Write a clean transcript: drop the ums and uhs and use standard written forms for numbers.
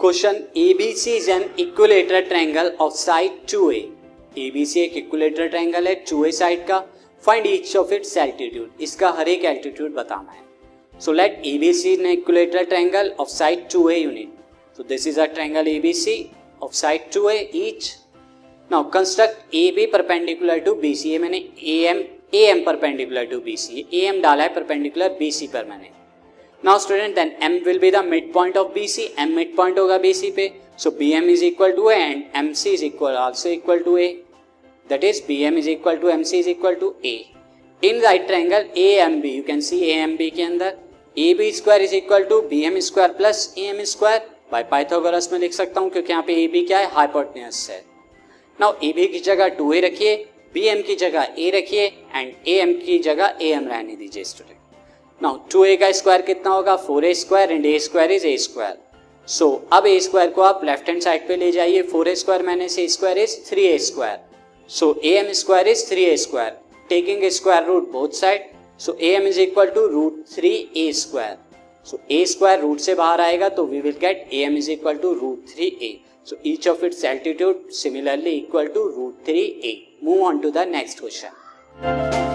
Question ABC is an equilateral triangle of side 2A. ABC एक equilateral triangle है 2A side का. Find each of its altitude. इसका हर एक altitude बताना है. So let ABC is an equilateral triangle of side 2A unit. So this is a triangle ABC of side 2A each. Now construct AB perpendicular to BC. ये मैंने AM perpendicular to BC. AM डाला है perpendicular BC पर मैंने. Now student then M will be the midpoint of BC. M midpoint होगा BC पे. So BM is equal to A and MC is also equal to A. That is BM is equal to MC is equal to A. In right triangle AMB you can see AMB के अंदर AB square is equal to BM square plus AM square. By Pythagoras में लिख सकता हूँ क्योंकि यहाँ पे AB क्या है हाइपोटेन्यूस है. Now AB की जगह 2A रखिए, BM की जगह A रखिए and AM की जगह AM रहने दीजिए स्टूडेंट. Now 2A का स्क्वायर कितना होगा 4A square and A square is A square. So अब A स्क्वायर को आप लेफ्ट हैंड साइड पे ले जाइए. 4A square minus A square is 3A square. So AM square is 3A square. Taking square root both side. So AM is equal to root 3A square. So A square root से बाहर आएगा तो we will get AM is equal to root 3A. So each of its altitude similarly equal to root 3A. Move on to the next question.